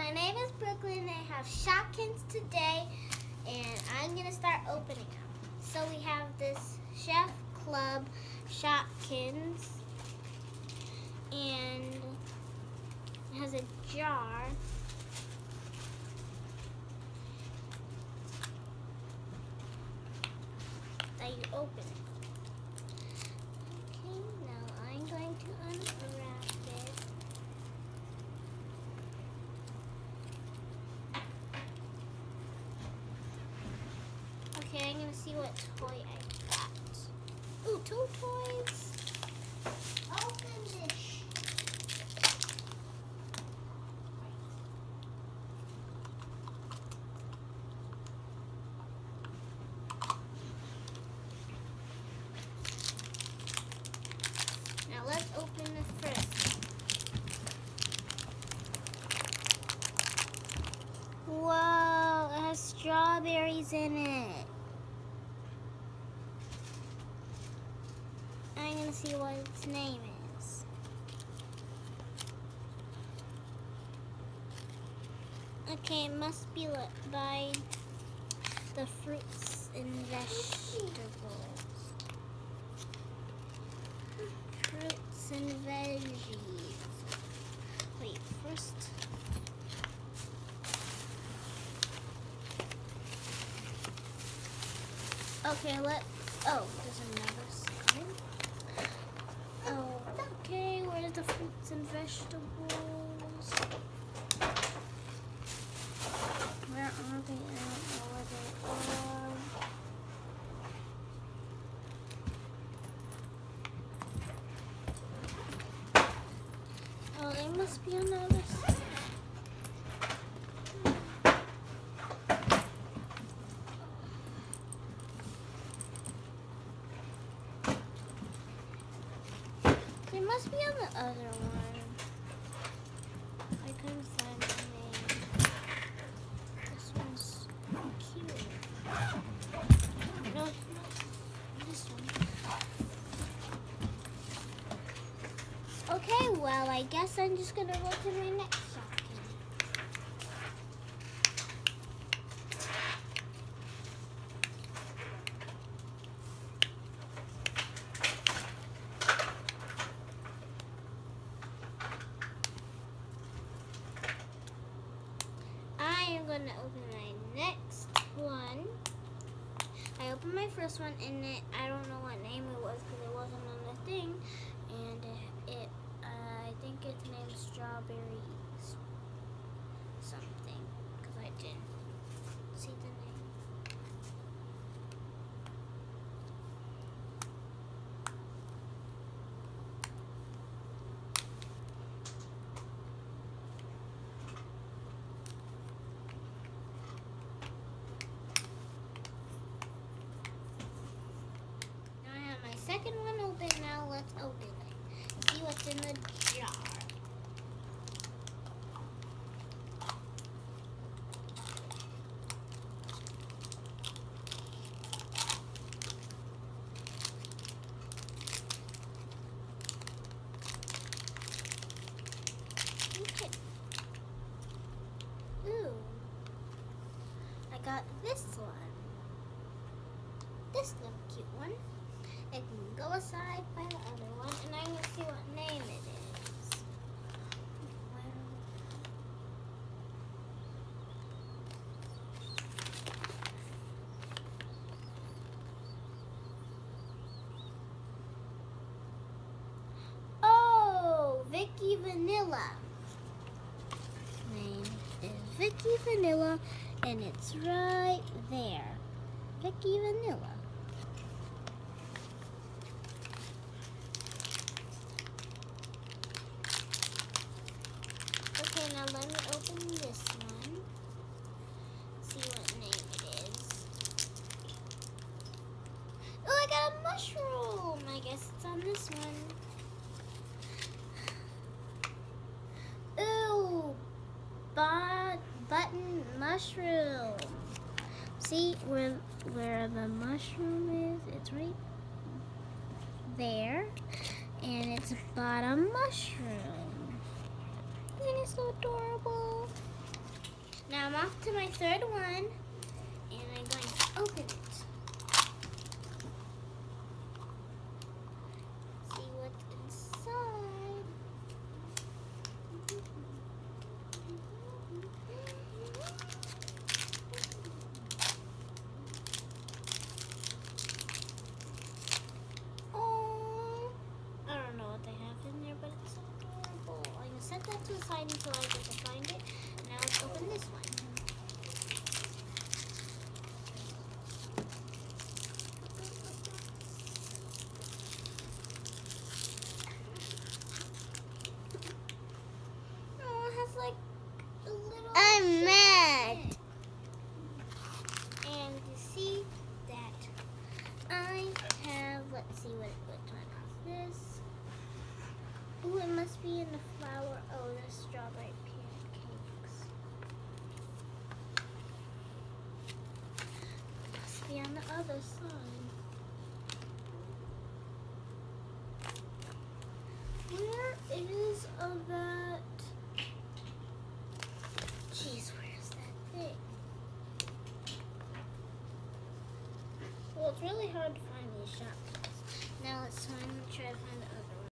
my name is Brooklyn and I have Shopkins today, and I'm going to start opening them. So we have this Chef Club Shopkins, and it has a jar. That you open it. Okay, now I'm going to unwrap it. Okay, I'm gonna see what toy I got. Ooh, 2 toys. Open this. Now let's open the first. Whoa, it has strawberries in it. I'm gonna see what its name is. Okay, it must be by the fruits and vegetables. Fruits and veggies. Wait, first. Okay, oh, there's another side. Oh, okay, where's the fruits and vegetables? Where are they? I don't know where they are. Oh, they must be on the other side. They must be on the other one. I couldn't find the name. This one's cute. No, this one. Okay, well, I guess I'm just gonna go to my next Shopkins. I'm going to open my next one. I opened my first one and I don't know what name it was because it wasn't on the thing. And I think its name's Strawberry something because I didn't see the name. Second one open. Now let's open it. See what's in the jar. Okay. Ooh. I got this one. This little cute one. It can go aside by the other one, and I'm going to see what name it is. Oh, Vicky Vanilla. Name is Vicky Vanilla, and it's right there. Vicky Vanilla. Okay, now let me open this one. See what name it is. Oh, I got a mushroom. I guess it's on this one. Ooh, button mushroom. See where the mushroom is? It's right there. And it's a bottom mushroom. Isn't it so adorable? Now I'm off to my third one, and I'm going to open it. See what's inside. Oh, I don't know what they have in there, but it's so adorable. I'm gonna set that to the side until I get to find it. Now let's open this one. Oh, it has like a little. I'm mad. And you see that I have. Let's see which one is this. Oh, it must be in the flour. Oh, the strawberry pancakes. Must be on the other side. Where is that? Jeez, where's that thing? Well, it's really hard to find these Shopkins. Now let's try to find the other